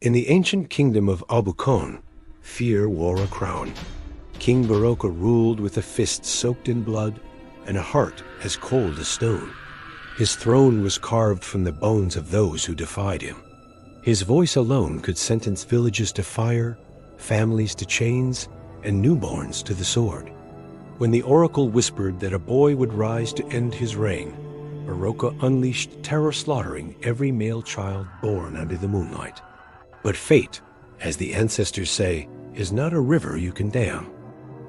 In the ancient kingdom of Obukon, fear wore a crown. King Baroka ruled with a fist soaked in blood and a heart as cold as stone. His throne was carved from the bones of those who defied him. His voice alone could sentence villages to fire, families to chains, and newborns to the sword. When the oracle whispered that a boy would rise to end his reign, Baroka unleashed terror, slaughtering every male child born under the moonlight. But fate, as the ancestors say, is not a river you can dam.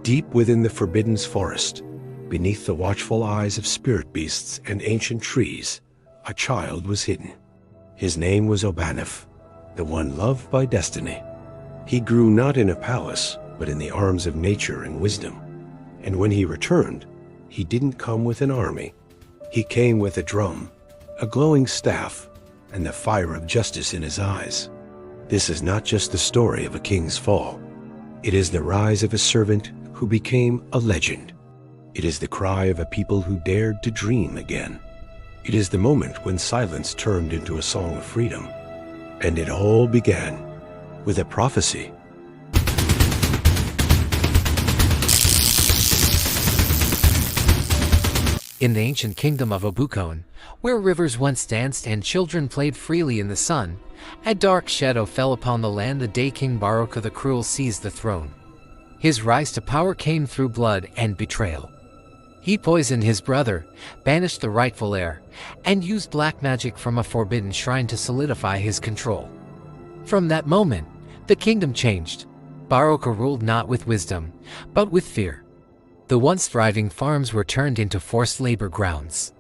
Deep within the forbidden forest, beneath the watchful eyes of spirit beasts and ancient trees, a child was hidden. His name was Obanif, the one loved by destiny. He grew not in a palace, but in the arms of nature and wisdom. And when he returned, he didn't come with an army. He came with a drum, a glowing staff, and the fire of justice in his eyes. This is not just the story of a king's fall. It is the rise of a servant who became a legend. It is the cry of a people who dared to dream again. It is the moment when silence turned into a song of freedom. And it all began with a prophecy. In the ancient kingdom of Obukon, where rivers once danced and children played freely in the sun, a dark shadow fell upon the land the day King Baroka the Cruel seized the throne. His rise to power came through blood and betrayal. He poisoned his brother, banished the rightful heir, and used black magic from a forbidden shrine to solidify his control. From that moment, the kingdom changed. Baroka ruled not with wisdom, but with fear. The once thriving farms were turned into forced labor grounds.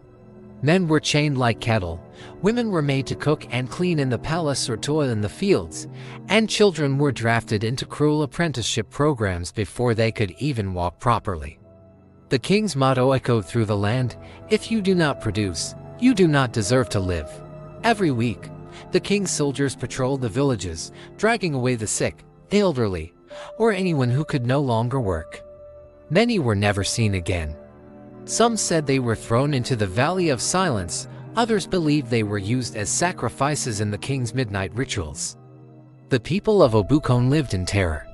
Men were chained like cattle, women were made to cook and clean in the palace or toil in the fields, and children were drafted into cruel apprenticeship programs before they could even walk properly. The king's motto echoed through the land: "If you do not produce, you do not deserve to live." Every week, the king's soldiers patrolled the villages, dragging away the sick, the elderly, or anyone who could no longer work. Many were never seen again. Some said they were thrown into the Valley of Silence, others believed they were used as sacrifices in the king's midnight rituals. The people of Obukon lived in terror.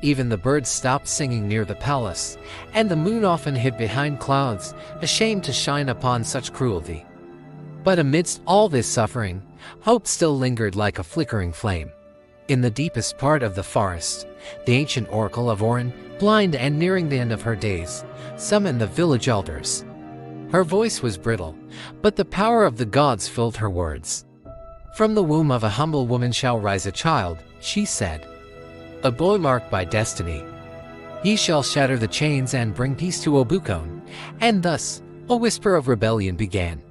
Even the birds stopped singing near the palace, and the moon often hid behind clouds, ashamed to shine upon such cruelty. But amidst all this suffering, hope still lingered like a flickering flame. In the deepest part of the forest, the ancient oracle of Orin, blind and nearing the end of her days, summoned the village elders. Her voice was brittle, but the power of the gods filled her words. "From the womb of a humble woman shall rise a child," she said. "A boy marked by destiny. He shall shatter the chains and bring peace to Obukon." And thus, a whisper of rebellion began.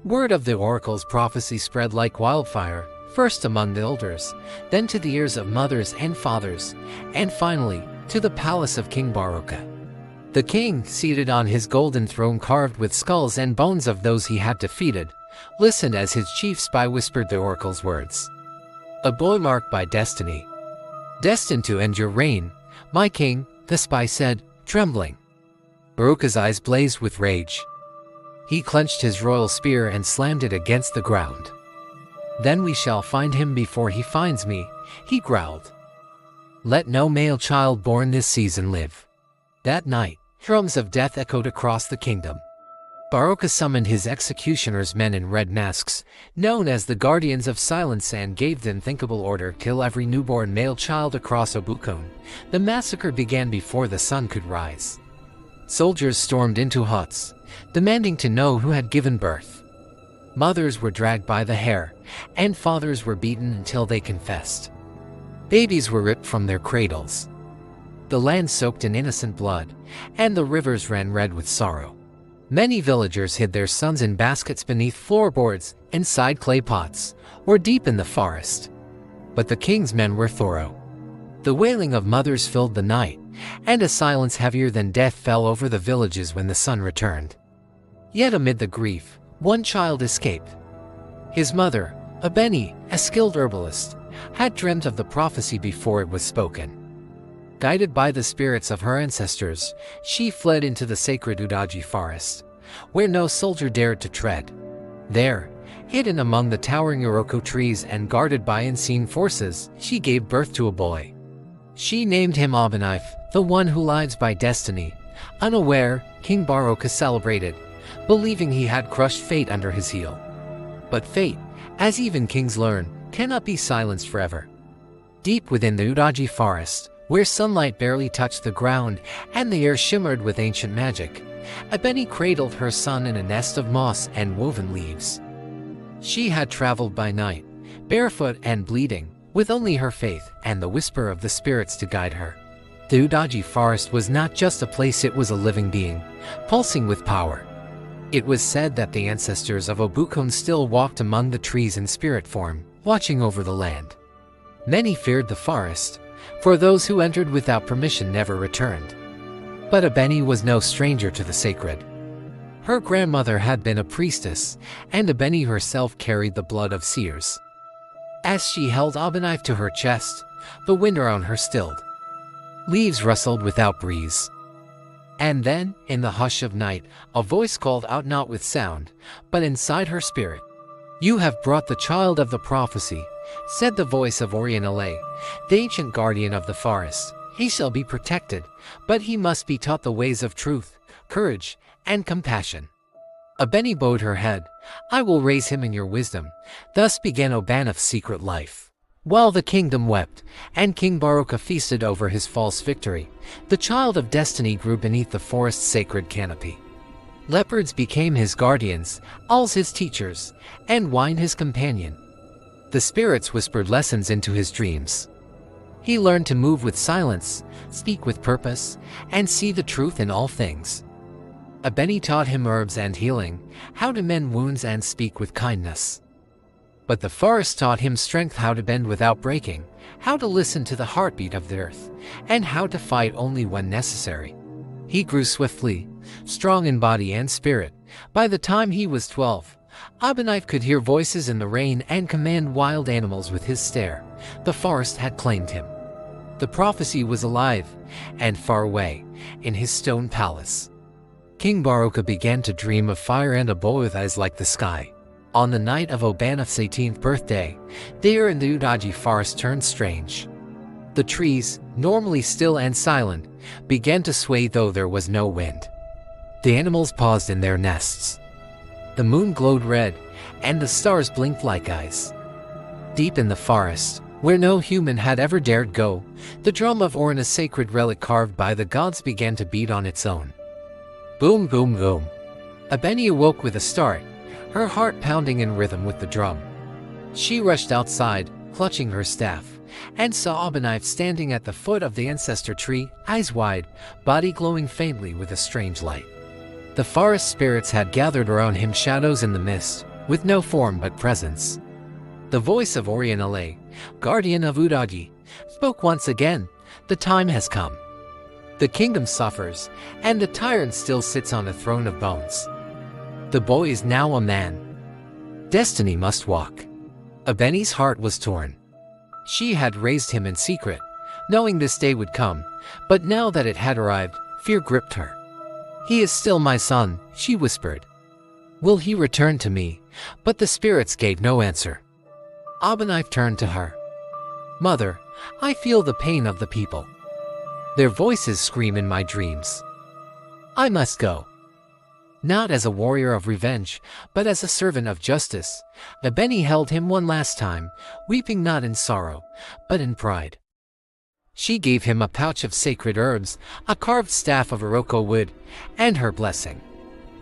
Word of the oracle's prophecy spread like wildfire, first among the elders, then to the ears of mothers and fathers, and finally, to the palace of King Baroka. The king, seated on his golden throne carved with skulls and bones of those he had defeated, listened as his chief spy whispered the oracle's words. "A boy marked by destiny. Destined to end your reign, my king," the spy said, trembling. Baroka's eyes blazed with rage. He clenched his royal spear and slammed it against the ground. "Then we shall find him before he finds me," he growled. "Let no male child born this season live." That night, drums of death echoed across the kingdom. Baroka summoned his executioners, men in red masks, known as the Guardians of Silence, and gave the unthinkable order: kill every newborn male child across Obukon. The massacre began before the sun could rise. Soldiers stormed into huts, demanding to know who had given birth. Mothers were dragged by the hair, and fathers were beaten until they confessed. Babies were ripped from their cradles. The land soaked in innocent blood, and the rivers ran red with sorrow. Many villagers hid their sons in baskets beneath floorboards, inside clay pots, or deep in the forest. But the king's men were thorough. The wailing of mothers filled the night, and a silence heavier than death fell over the villages when the sun returned. Yet amid the grief, one child escaped. His mother, Abeni, a skilled herbalist, had dreamt of the prophecy before it was spoken. Guided by the spirits of her ancestors, she fled into the sacred Udaji forest, where no soldier dared to tread. There, Hidden among the towering Iroko trees and guarded by unseen forces, she gave birth to a boy. She named him Obukon, the one who lives by destiny. Unaware, King Baroka celebrated, believing he had crushed fate under his heel. But fate, as even kings learn, cannot be silenced forever. Deep within the Uraji forest, where sunlight barely touched the ground and the air shimmered with ancient magic, Ebony cradled her son in a nest of moss and woven leaves. She had traveled by night, barefoot and bleeding, with only her faith and the whisper of the spirits to guide her. The Uraji forest was not just a place, it was a living being, pulsing with power. It was said that the ancestors of Obukon still walked among the trees in spirit form, watching over the land. Many feared the forest, for those who entered without permission never returned. But Ebony was no stranger to the sacred. Her grandmother had been a priestess, and Ebony herself carried the blood of seers. As she held Obukon to her chest, the wind around her stilled. Leaves rustled without breeze. And then, in the hush of night, a voice called out not with sound, but inside her spirit. "You have brought the child of the prophecy," said the voice of Orianale, the ancient guardian of the forest. "He shall be protected, but he must be taught the ways of truth, courage, and compassion." Ebony bowed her head. "I will raise him in your wisdom." Thus began Obanif's secret life. While the kingdom wept, and King Baroka feasted over his false victory, the child of destiny grew beneath the forest's sacred canopy. Leopards became his guardians, owls his teachers, and wine his companion. The spirits whispered lessons into his dreams. He learned to move with silence, speak with purpose, and see the truth in all things. Ebony taught him herbs and healing, how to mend wounds and speak with kindness. But the forest taught him strength, how to bend without breaking, how to listen to the heartbeat of the earth, and how to fight only when necessary. He grew swiftly, strong in body and spirit. By the time he was 12, Obukon could hear voices in the rain and command wild animals with his stare. The forest had claimed him. The prophecy was alive, and far away, in his stone palace. King Baroka began to dream of fire and a boy with eyes like the sky. On the night of Obanif's 18th birthday, the air in the Uraji forest turned strange. The trees, normally still and silent, began to sway though there was no wind. The animals paused in their nests. The moon glowed red, and the stars blinked like eyes. Deep in the forest, where no human had ever dared go, the drum of Orin, a sacred relic carved by the gods, began to beat on its own. Boom, boom, boom. Ebony awoke with a start, her heart pounding in rhythm with the drum. She rushed outside, clutching her staff, and saw Obukon standing at the foot of the ancestor tree, eyes wide, body glowing faintly with a strange light. The forest spirits had gathered around him, shadows in the mist, with no form but presence. The voice of Orianale, guardian of Uraji, spoke once again. "The time has come. The kingdom suffers, and the tyrant still sits on a throne of bones. The boy is now a man. Destiny must walk." Ebony's heart was torn. She had raised him in secret, knowing this day would come, but now that it had arrived, fear gripped her. "He is still my son," she whispered. "Will he return to me?" But the spirits gave no answer. Obukon turned to her. "Mother, I feel the pain of the people. Their voices scream in my dreams. I must go." Not as a warrior of revenge, but as a servant of justice, Ebony held him one last time, weeping not in sorrow, but in pride. She gave him a pouch of sacred herbs, a carved staff of Iroko wood, and her blessing.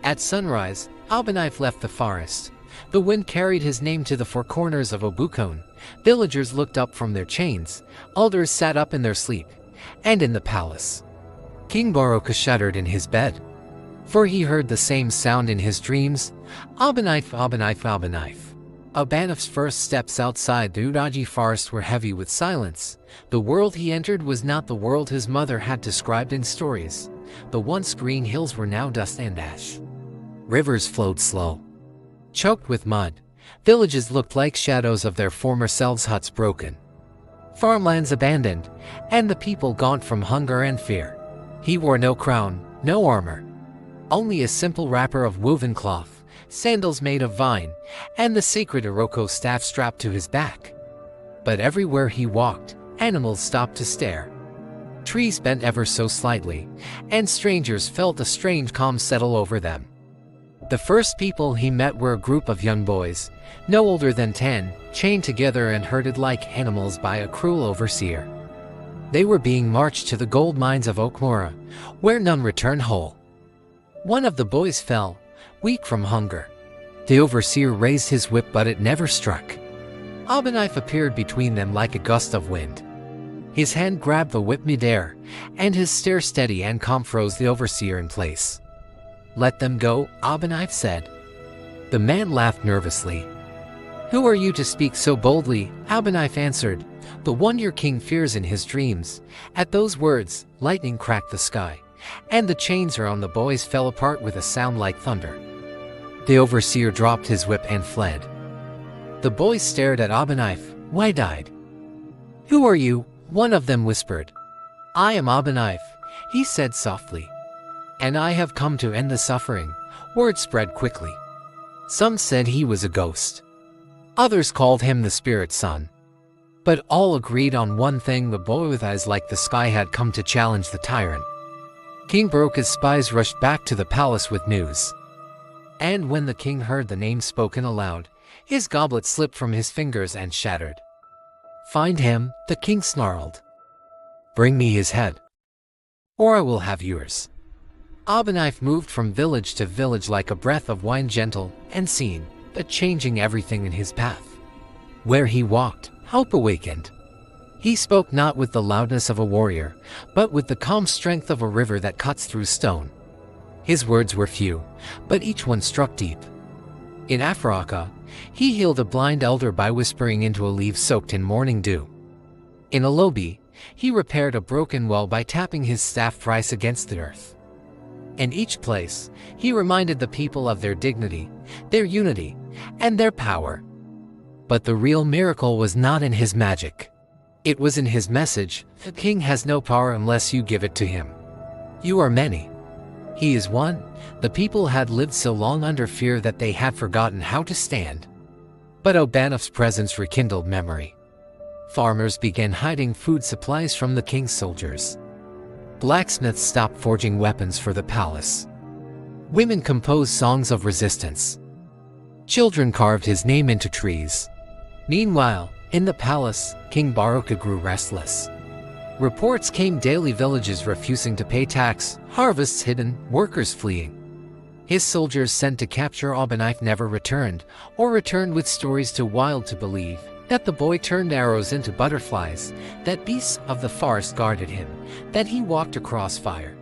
At sunrise, Obukon left the forest. The wind carried his name to the four corners of Obukon. Villagers looked up from their chains, elders sat up in their sleep, and in the palace, King Baroka shuddered in his bed, for he heard the same sound in his dreams. Obukon, Obukon, Obukon. Obanif's first steps outside the Uraji forest were heavy with silence. The world he entered was not the world his mother had described in stories. The once green hills were now dust and ash. Rivers flowed slow, choked with mud. Villages looked like shadows of their former selves, huts broken, farmlands abandoned, and the people gaunt from hunger and fear. He wore no crown, no armor, only a simple wrapper of woven cloth, sandals made of vine, and the sacred Iroko staff strapped to his back. But everywhere he walked, animals stopped to stare. Trees bent ever so slightly, and strangers felt a strange calm settle over them. The first people he met were a group of young boys, no older than 10, chained together and herded like animals by a cruel overseer. They were being marched to the gold mines of Okmura, where none return whole. One of the boys fell, weak from hunger. The overseer raised his whip, but it never struck. A knife appeared between them like a gust of wind. His hand grabbed the whip midair, and his stare steady and calm froze the overseer in place. "Let them go," Knife said. The man laughed nervously. "Who are you to speak so boldly?" Knife answered. "The one your king fears in his dreams." At those words, lightning cracked the sky, and the chains around the boys fell apart with a sound like thunder. The overseer dropped his whip and fled. The boys stared at Knife, wide-eyed. "Who are you?" one of them whispered. "I am Knife," he said softly. "And I have come to end the suffering." Word spread quickly. Some said he was a ghost. Others called him the spirit son. But all agreed on one thing: the boy with eyes like the sky had come to challenge the tyrant. King Baroka's spies rushed back to the palace with news. And when the king heard the name spoken aloud, his goblet slipped from his fingers and shattered. "Find him," the king snarled. "Bring me his head, or I will have yours." Knife moved from village to village like a breath of wind, gentle and seen, but changing everything in his path. Where he walked, hope awakened. He spoke not with the loudness of a warrior, but with the calm strength of a river that cuts through stone. His words were few, but each one struck deep. In Africa, he healed a blind elder by whispering into a leaf soaked in morning dew. In Alobi, he repaired a broken well by tapping his staff thrice against the earth. In each place, he reminded the people of their dignity, their unity, and their power. But the real miracle was not in his magic. It was in his message: the king has no power unless you give it to him. You are many. He is one. The people had lived so long under fear that they had forgotten how to stand. But Obanif's presence rekindled memory. Farmers began hiding food supplies from the king's soldiers. Blacksmiths stopped forging weapons for the palace. Women composed songs of resistance. Children carved his name into trees. Meanwhile, in the palace, King Baroka grew restless. Reports came daily: villages refusing to pay tax, harvests hidden, workers fleeing. His soldiers sent to capture Knife never returned, or returned with stories too wild to believe: that the boy turned arrows into butterflies, that beasts of the forest guarded him, that he walked across fire.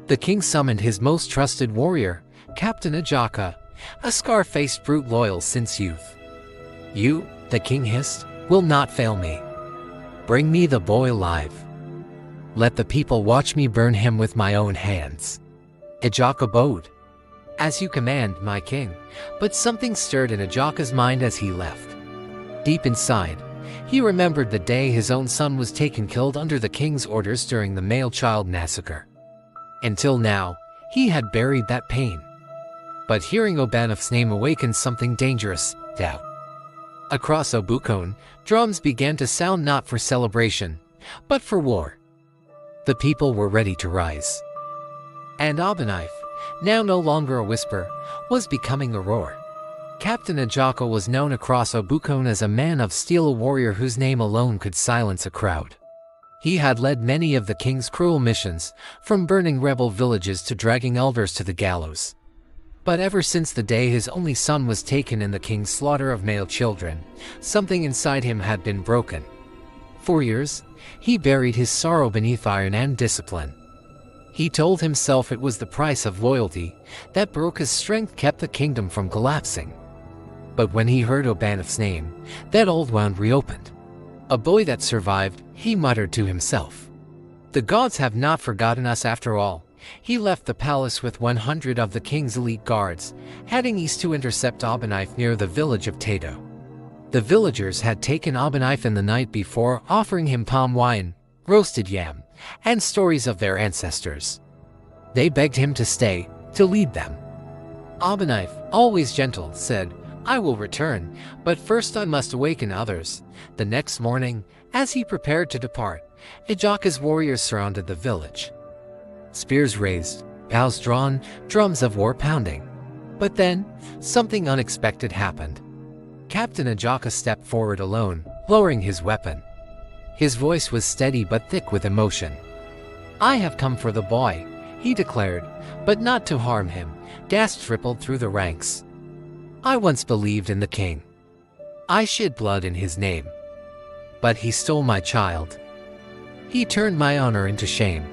The king summoned his most trusted warrior, Captain Ajaka, a scar-faced brute loyal since youth. "You," the king hissed, "will not fail me. Bring me the boy alive. Let the people watch me burn him with my own hands." Ajaka bowed. "As you command, my king." But something stirred in Ajaka's mind as he left. Deep inside, he remembered the day his own son was taken killed under the king's orders during the male child massacre. Until now, he had buried that pain. But hearing Obanif's name awakened something dangerous: doubt. Across Obukon, drums began to sound not for celebration, but for war. The people were ready to rise. And Knife, now no longer a whisper, was becoming a roar. Captain Ajaka was known across Obukon as a man of steel, a warrior whose name alone could silence a crowd. He had led many of the king's cruel missions, from burning rebel villages to dragging elders to the gallows. But ever since the day his only son was taken in the king's slaughter of male children, something inside him had been broken. For years, he buried his sorrow beneath iron and discipline. He told himself it was the price of loyalty, that Baroka's strength kept the kingdom from collapsing. But when he heard Obanif's name, that old wound reopened. "A boy that survived," he muttered to himself. "The gods have not forgotten us after all." He left the palace with 100 of the king's elite guards, heading east to intercept Knife near the village of Tato. The villagers had taken Knife in the night before, offering him palm wine, roasted yam, and stories of their ancestors. They begged him to stay, to lead them. Knife, always gentle, said, "I will return, but first I must awaken others." The next morning, as he prepared to depart, Ejaka's warriors surrounded the village. Spears raised, bows drawn, drums of war pounding. But then, something unexpected happened. Captain Ejaka stepped forward alone, lowering his weapon. His voice was steady but thick with emotion. "I have come for the boy," he declared, "but not to harm him." Gasps rippled through the ranks. "I once believed in the king. I shed blood in his name. But he stole my child. He turned my honor into shame.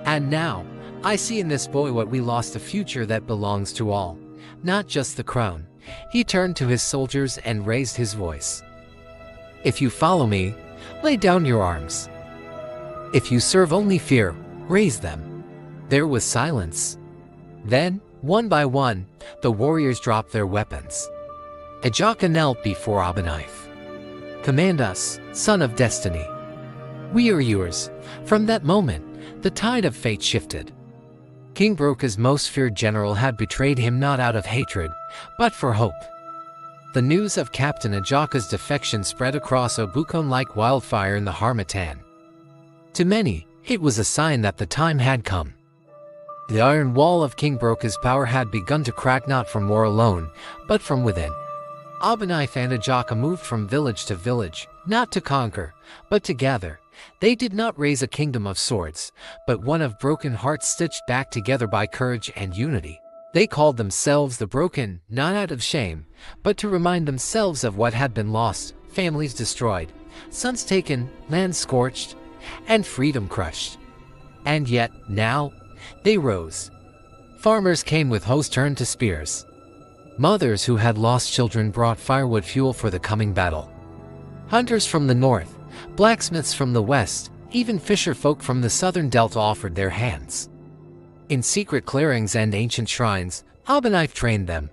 And now, I see in this boy what we lost, a future that belongs to all, not just the crown." He turned to his soldiers and raised his voice. "If you follow me, lay down your arms. If you serve only fear, raise them." There was silence. Then, one by one, the warriors dropped their weapons. Ejaka knelt before Obunknife. "Command us, son of destiny. We are yours." From that moment, the tide of fate shifted. King Baroka's most feared general had betrayed him not out of hatred, but for hope. The news of Captain Ejaka's defection spread across Obukon like wildfire in the Harmattan. To many, it was a sign that the time had come. The iron wall of King Baroka's power had begun to crack, not from war alone, but from within. Obunknife and Ejaka moved from village to village, not to conquer, but to gather. They did not raise a kingdom of swords, but one of broken hearts stitched back together by courage and unity. They called themselves the Broken, not out of shame, but to remind themselves of what had been lost, families destroyed, sons taken, lands scorched, and freedom crushed. And yet, now, they rose. Farmers came with hoes turned to spears. Mothers who had lost children brought firewood fuel for the coming battle. Hunters from the north, blacksmiths from the west, even fisher folk from the southern delta offered their hands. In secret clearings and ancient shrines, Obunknife trained them.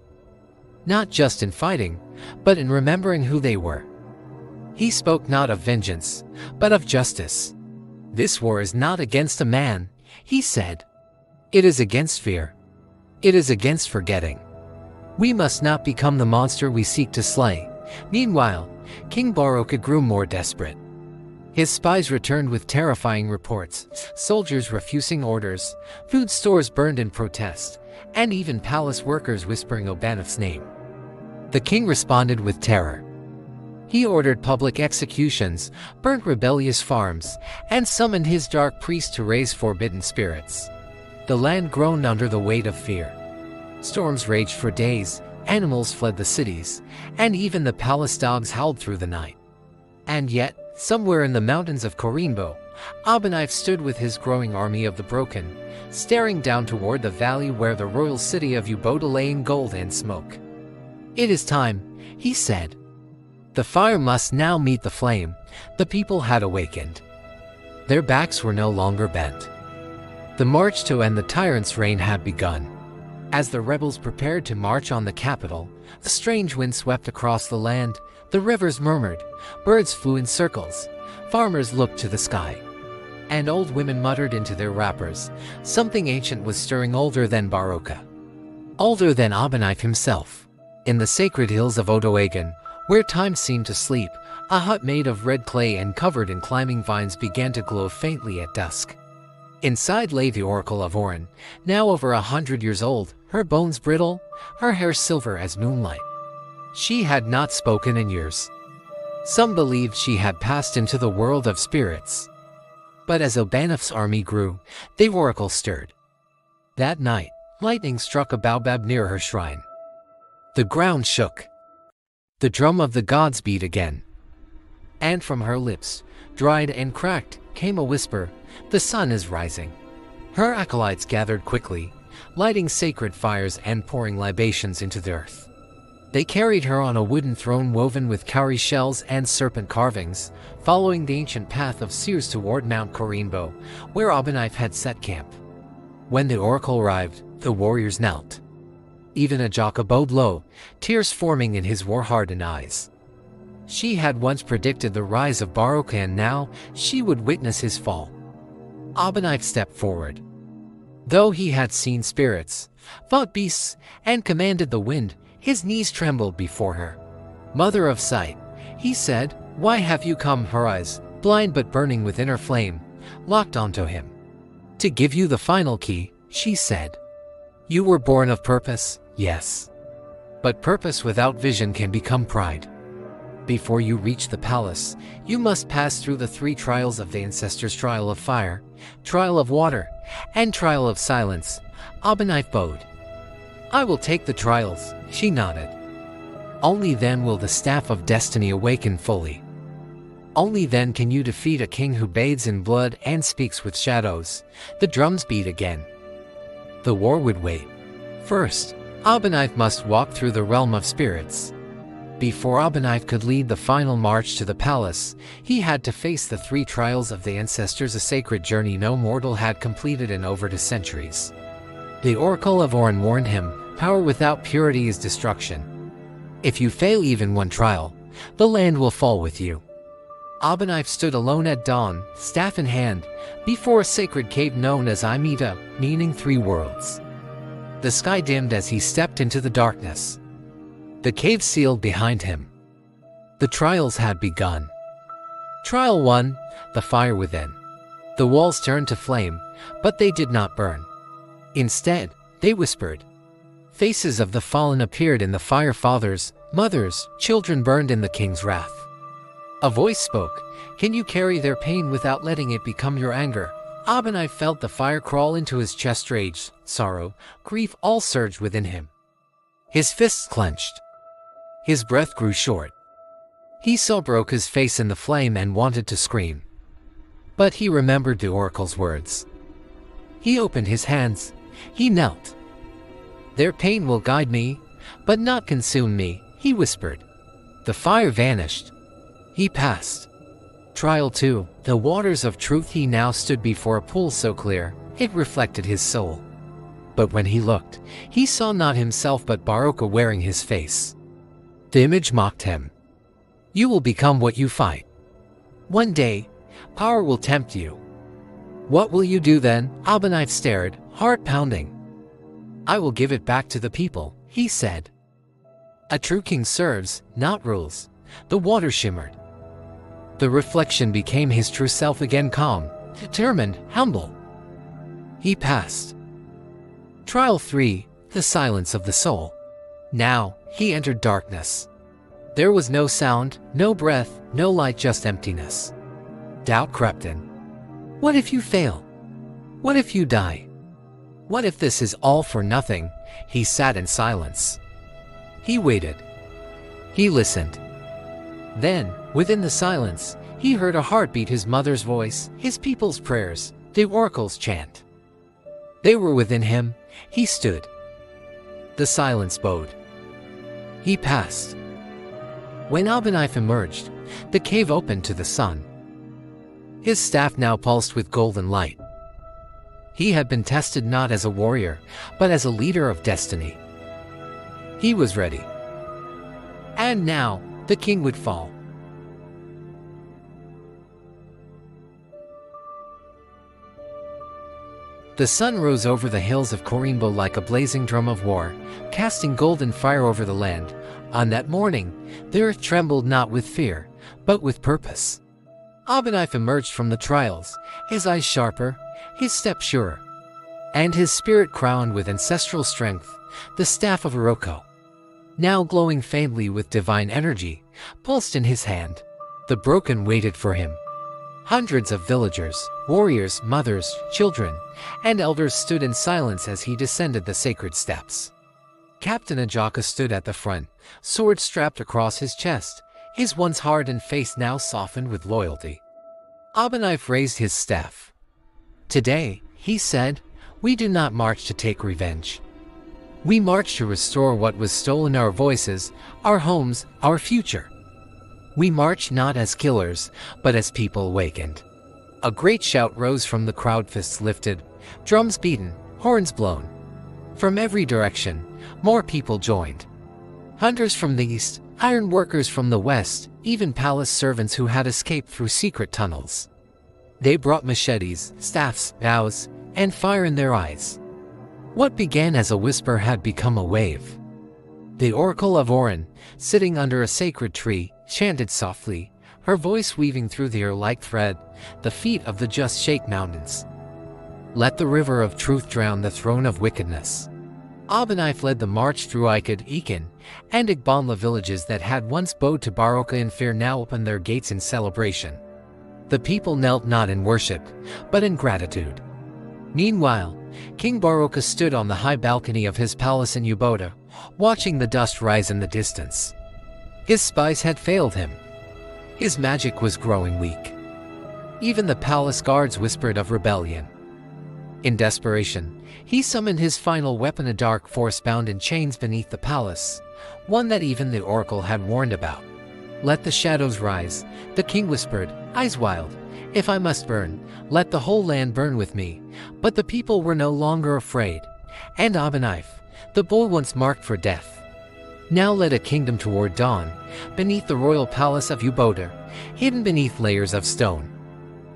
Not just in fighting, but in remembering who they were. He spoke not of vengeance, but of justice. "This war is not against a man," he said. "It is against fear. It is against forgetting. We must not become the monster we seek to slay." Meanwhile, King Baroka grew more desperate. His spies returned with terrifying reports, soldiers refusing orders, food stores burned in protest, and even palace workers whispering Obunknife's name. The king responded with terror. He ordered public executions, burnt rebellious farms, and summoned his dark priest to raise forbidden spirits. The land groaned under the weight of fear. Storms raged for days, animals fled the cities, and even the palace dogs howled through the night. And yet, somewhere in the mountains of Korinbo, Obunknife stood with his growing army of the Broken, staring down toward the valley where the royal city of Uboda lay in gold and smoke. "It is time," he said. The fire must now meet the flame. The people had awakened. Their backs were no longer bent. The march to end the tyrant's reign had begun. As the rebels prepared to march on the capital, the strange wind swept across the land, the rivers murmured, birds flew in circles, farmers looked to the sky, and old women muttered into their wrappers. Something ancient was stirring, older than Baroka, older than Obunknife himself. In the sacred hills of Odoagan, where time seemed to sleep, a hut made of red clay and covered in climbing vines began to glow faintly at dusk. Inside lay the Oracle of Orin, now over 100 years old, her bones brittle, her hair silver as moonlight. She had not spoken in years. Some believed she had passed into the world of spirits. But as Obunknife's army grew, the Oracle stirred. That night, lightning struck a baobab near her shrine. The ground shook. The drum of the gods beat again. And from her lips, dried and cracked, came a whisper, "The sun is rising." Her acolytes gathered quickly, lighting sacred fires and pouring libations into the earth. They carried her on a wooden throne woven with cowrie shells and serpent carvings, following the ancient path of seers toward Mount Korinbo, where Obunknife had set camp. When the oracle arrived, the warriors knelt. Even Ejaka bowed low, tears forming in his war-hardened eyes. She had once predicted the rise of Baroka, and now she would witness his fall. Obunknife stepped forward. Though he had seen spirits, fought beasts, and commanded the wind, his knees trembled before her. "Mother of sight," he said, "why have you come?" Her eyes, blind but burning with inner flame, locked onto him. "To give you the final key," she said. "You were born of purpose, yes. But purpose without vision can become pride. Before you reach the palace, you must pass through the 3 trials of the ancestors: trial of fire, trial of water, and trial of silence." Obunknife bowed. "I will take the trials," she nodded. "Only then will the staff of destiny awaken fully. Only then can you defeat a king who bathes in blood and speaks with shadows." The drums beat again. The war would wait. First, Obunknife must walk through the realm of spirits. Before Obunknife could lead the final march to the palace, he had to face the 3 trials of the ancestors, a sacred journey no mortal had completed in over 2 centuries. The Oracle of Orin warned him, "Power without purity is destruction. If you fail even one trial, the land will fall with you." Obunknife stood alone at dawn, staff in hand, before a sacred cave known as Imita, meaning 3 worlds. The sky dimmed as he stepped into the darkness. The cave sealed behind him. The trials had begun. Trial 1, the fire within. The walls turned to flame, but they did not burn. Instead, they whispered. Faces of the fallen appeared in the fire. Fathers, mothers, children burned in the king's wrath. A voice spoke. "Can you carry their pain without letting it become your anger?" Obunknife felt the fire crawl into his chest. Rage, sorrow, grief all surged within him. His fists clenched. His breath grew short. He saw Baroka's face in the flame and wanted to scream. But he remembered the oracle's words. He opened his hands. He knelt. "Their pain will guide me, but not consume me," he whispered. The fire vanished. He passed. Trial 2, the waters of truth. He now stood before a pool so clear, it reflected his soul. But when he looked, he saw not himself but Baroka wearing his face. The image mocked him. "You will become what you fight. One day, power will tempt you. What will you do then?" Obunknife stared, heart pounding. "I will give it back to the people," he said. "A true king serves, not rules." The water shimmered. The reflection became his true self again, calm, determined, humble. He passed. Trial 3, the silence of the soul. Now, he entered darkness. There was no sound, no breath, no light, just emptiness. Doubt crept in. What if you fail? What if you die? What if this is all for nothing? He sat in silence. He waited. He listened. Then, within the silence, he heard a heartbeat, his mother's voice, his people's prayers, the oracle's chant. They were within him. He stood. The silence bowed. He passed. When Obunknife emerged, the cave opened to the sun. His staff now pulsed with golden light. He had been tested not as a warrior, but as a leader of destiny. He was ready. And now, the king would fall. The sun rose over the hills of Korimbo like a blazing drum of war, casting golden fire over the land. On that morning, the earth trembled not with fear, but with purpose. Obunknife emerged from the trials, his eyes sharper, his step surer, and his spirit crowned with ancestral strength. The staff of Iroko, now glowing faintly with divine energy, pulsed in his hand. The broken waited for him. Hundreds of villagers, warriors, mothers, children, and elders stood in silence as he descended the sacred steps. Captain Ajaka stood at the front, sword strapped across his chest, his once hardened face now softened with loyalty. Obunknife raised his staff. "Today," he said, "we do not march to take revenge. We march to restore what was stolen: our voices, our homes, our future. We march not as killers, but as people awakened." A great shout rose from the crowd, fists lifted, drums beaten, horns blown. From every direction, more people joined. Hunters from the east, iron workers from the west, even palace servants who had escaped through secret tunnels. They brought machetes, staffs, bows, and fire in their eyes. What began as a whisper had become a wave. The Oracle of Orin, sitting under a sacred tree, chanted softly, her voice weaving through the air like thread. The feet of the just shake mountains. Let the river of truth drown the throne of wickedness. Obanif led the march through Ikad, Ekin, and Igbanla villages that had once bowed to Baroka in fear now opened their gates in celebration. The people knelt not in worship, but in gratitude. Meanwhile, King Baroka stood on the high balcony of his palace in Uboda, watching the dust rise in the distance. His spies had failed him. His magic was growing weak. Even the palace guards whispered of rebellion. In desperation, he summoned his final weapon, a dark force bound in chains beneath the palace, one that even the oracle had warned about. Let the shadows rise, the king whispered, eyes wild. If I must burn, let the whole land burn with me. But the people were no longer afraid. And Obanif, the boy once marked for death, now led a kingdom toward dawn, beneath the royal palace of Uboda, hidden beneath layers of stone,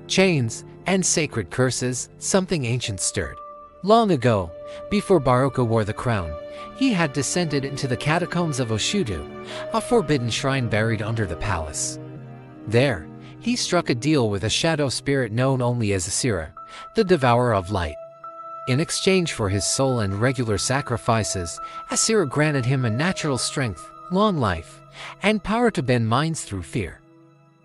chains, and sacred curses. Something ancient stirred. Long ago, before Baroka wore the crown, he had descended into the catacombs of Oshudu, a forbidden shrine buried under the palace. There, he struck a deal with a shadow spirit known only as Asira, the devourer of light. In exchange for his soul and regular sacrifices, Asira granted him a natural strength, long life, and power to bend minds through fear.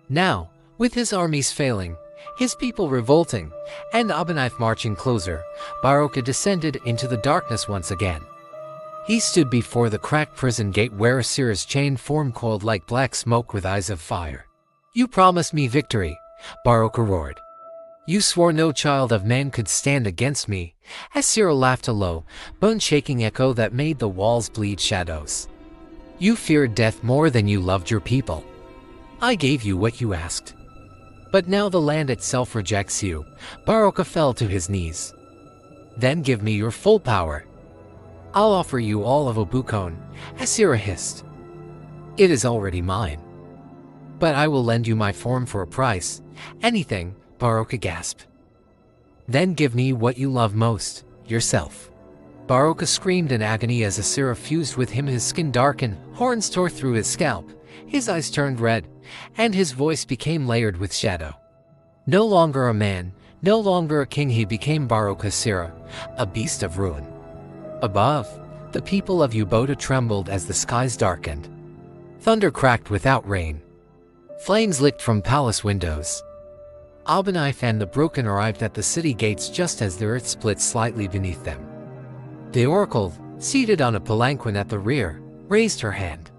Now, with his armies failing, his people revolting, and Obanif marching closer, Baroka descended into the darkness once again. He stood before the cracked prison gate where Asira's chain form coiled like black smoke with eyes of fire. You promised me victory, Baroka roared. You swore no child of man could stand against me. Asira laughed a low, bone-shaking echo that made the walls bleed shadows. You feared death more than you loved your people. I gave you what you asked. But now the land itself rejects you. Baroka fell to his knees. Then give me your full power. I'll offer you all of Obukon, Asira hissed. It is already mine. But I will lend you my form for a price. Anything, Baroka gasped. Then give me what you love most, yourself. Baroka screamed in agony as Asira fused with him. His skin darkened, horns tore through his scalp, his eyes turned red, and his voice became layered with shadow. No longer a man, no longer a king, he became Baroka Asira, a beast of ruin. Above, the people of Uboda trembled as the skies darkened. Thunder cracked without rain. Flames licked from palace windows. Obanif and the broken arrived at the city gates just as the earth split slightly beneath them. The oracle, seated on a palanquin at the rear, raised her hand.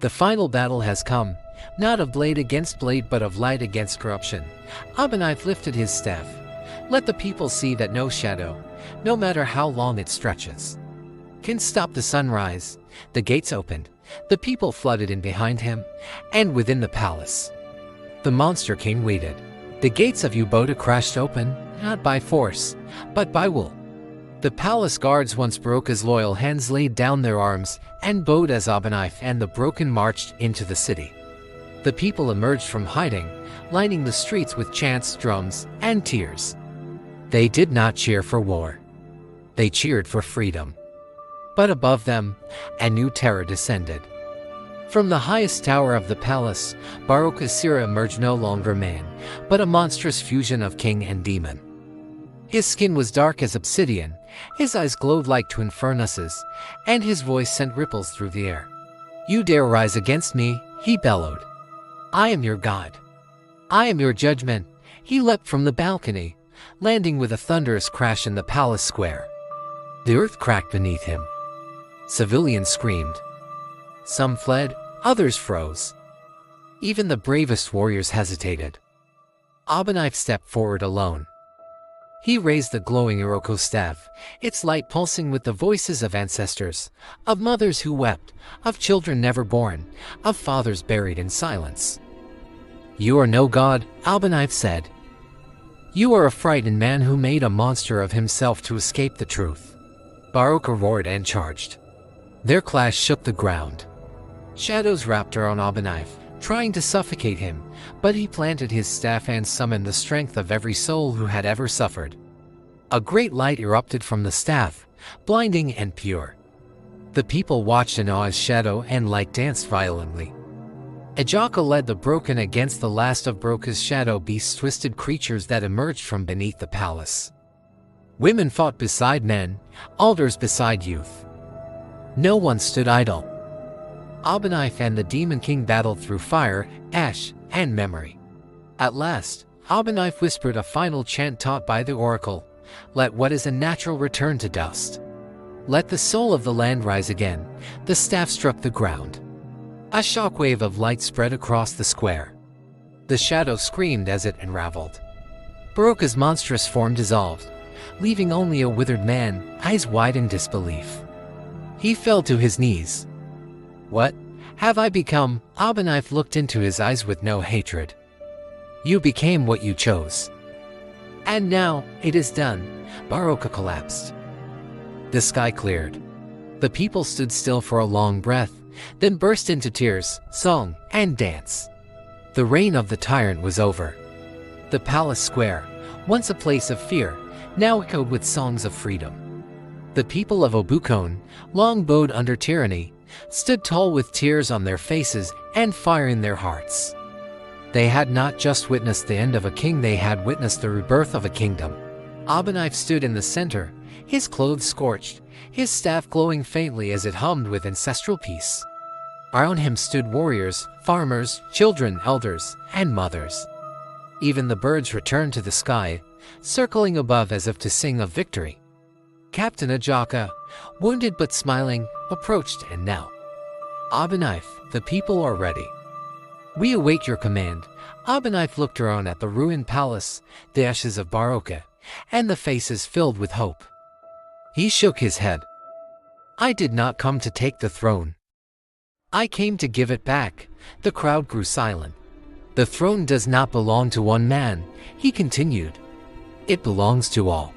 The final battle has come, not of blade against blade but of light against corruption. Obanif lifted his staff. Let the people see that no shadow, no matter how long it stretches, can stop the sunrise. The gates opened, the people flooded in behind him, and within the palace, the monster king waited. The gates of Uboda crashed open, not by force, but by will. The palace guards, once Baroka's loyal hands, laid down their arms and bowed as Obanif and the broken marched into the city. The people emerged from hiding, lining the streets with chants, drums, and tears. They did not cheer for war. They cheered for freedom. But above them, a new terror descended. From the highest tower of the palace, Baroka Asira emerged no longer man, but a monstrous fusion of king and demon. His skin was dark as obsidian, his eyes glowed like twin furnaces, and his voice sent ripples through the air. You dare rise against me, he bellowed. I am your god. I am your judgment. He leapt from the balcony, landing with a thunderous crash in the palace square. The earth cracked beneath him. Civilians screamed. Some fled, others froze. Even the bravest warriors hesitated. Obanif stepped forward alone. He raised the glowing Iroko staff, its light pulsing with the voices of ancestors, of mothers who wept, of children never born, of fathers buried in silence. You are no god, Obanif said. You are a frightened man who made a monster of himself to escape the truth. Baroka roared and charged. Their clash shook the ground. Shadows wrapped around Obanif, trying to suffocate him, but he planted his staff and summoned the strength of every soul who had ever suffered. A great light erupted from the staff, blinding and pure. The people watched in awe as shadow and light danced violently. Ajaka led the broken against the last of Broca's shadow beasts, twisted creatures that emerged from beneath the palace. Women fought beside men, elders beside youth. No one stood idle. Obanif and the Demon King battled through fire, ash, and memory. At last, Obanif whispered a final chant taught by the oracle, "Let what is a natural return to dust. Let the soul of the land rise again." The staff struck the ground. A shockwave of light spread across the square. The shadow screamed as it unraveled. Baroka's monstrous form dissolved, leaving only a withered man, eyes wide in disbelief. He fell to his knees. "What have I become?" Obanif looked into his eyes with no hatred. "You became what you chose. And now, it is done." Baroka collapsed. The sky cleared. The people stood still for a long breath, then burst into tears, song, and dance. The reign of the tyrant was over. The palace square, once a place of fear, now echoed with songs of freedom. The people of Obukon, long bowed under tyranny, stood tall with tears on their faces and fire in their hearts. They had not just witnessed the end of a king, they had witnessed the rebirth of a kingdom. Obanif stood in the center, his clothes scorched, his staff glowing faintly as it hummed with ancestral peace. Around him stood warriors, farmers, children, elders, and mothers. Even the birds returned to the sky, circling above as if to sing of victory. Captain Ajaka, wounded but smiling, approached and now. "Obanif, the people are ready. We await your command." Obanif looked around at the ruined palace, the ashes of Baroka, and the faces filled with hope. He shook his head. "I did not come to take the throne. I came to give it back." The crowd grew silent. "The throne does not belong to one man," he continued. "It belongs to all.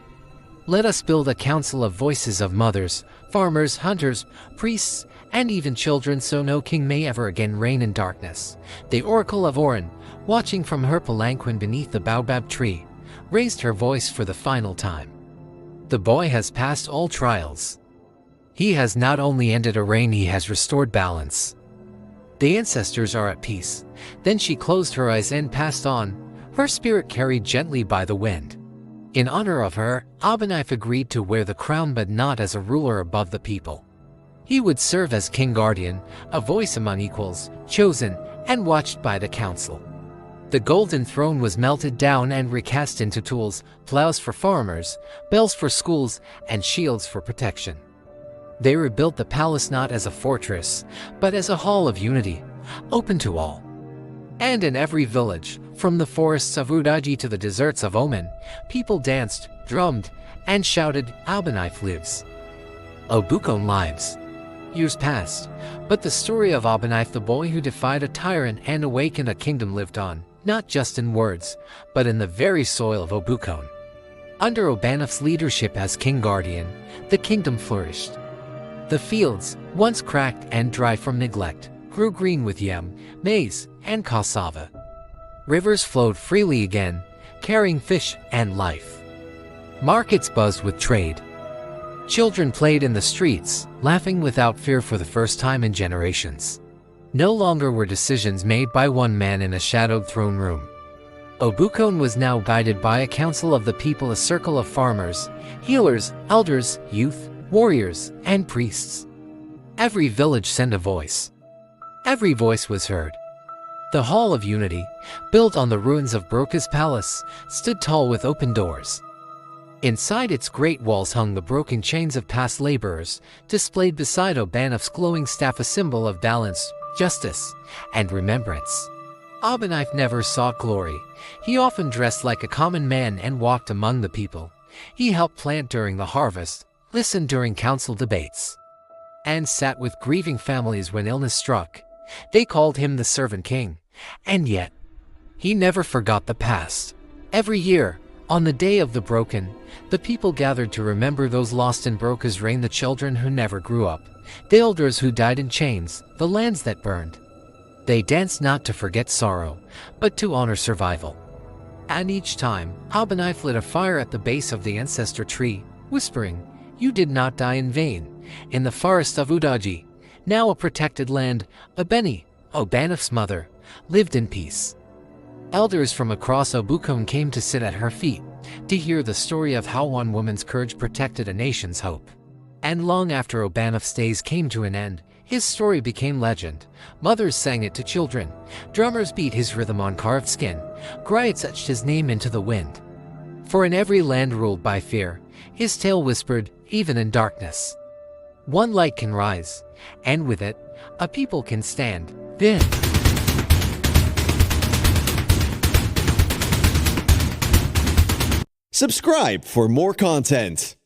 Let us build a council of voices of mothers, farmers, hunters, priests, and even children, so no king may ever again reign in darkness." The Oracle of Orin, watching from her palanquin beneath the baobab tree, raised her voice for the final time. "The boy has passed all trials. He has not only ended a reign, he has restored balance. The ancestors are at peace." Then she closed her eyes and passed on, her spirit carried gently by the wind. In honor of her, Obanif agreed to wear the crown, but not as a ruler above the people. He would serve as king guardian, a voice among equals, chosen and watched by the council. The golden throne was melted down and recast into tools, plows for farmers, bells for schools, and shields for protection. They rebuilt the palace not as a fortress, but as a hall of unity, open to all. And in every village, from the forests of Udaji to the deserts of Omen, people danced, drummed, and shouted, "Obanif lives. Obukon lives." Years passed, but the story of Obanif, the boy who defied a tyrant and awakened a kingdom, lived on, not just in words, but in the very soil of Obukon. Under Obanif's leadership as king guardian, the kingdom flourished. The fields, once cracked and dry from neglect, grew green with yam, maize, and cassava. Rivers flowed freely again, carrying fish and life. Markets buzzed with trade. Children played in the streets, laughing without fear for the first time in generations. No longer were decisions made by one man in a shadowed throne room. Obukon was now guided by a council of the people, a circle of farmers, healers, elders, youth, warriors, and priests. Every village sent a voice. Every voice was heard. The Hall of Unity, built on the ruins of Baroka's palace, stood tall with open doors. Inside its great walls hung the broken chains of past laborers, displayed beside Obanif's glowing staff, a symbol of balance, justice, and remembrance. Obanif never sought glory. He often dressed like a common man and walked among the people. He helped plant during the harvest, listened during council debates, and sat with grieving families when illness struck. They called him the Servant King, and yet, he never forgot the past. Every year, on the Day of the Broken, the people gathered to remember those lost in Baroka's reign, the children who never grew up, the elders who died in chains, the lands that burned. They danced not to forget sorrow, but to honor survival. And each time, Habanif lit a fire at the base of the ancestor tree, whispering, "You did not die in vain." In the forest of Udaji, now a protected land, Abeni, Obanif's mother, lived in peace. Elders from across Obukon came to sit at her feet, to hear the story of how one woman's courage protected a nation's hope. And long after Obanif's days came to an end, his story became legend. Mothers sang it to children, drummers beat his rhythm on carved skin, griots etched his name into the wind. For in every land ruled by fear, his tale whispered, even in darkness, one light can rise, and with it, a people can stand. Then Subscribe for more content.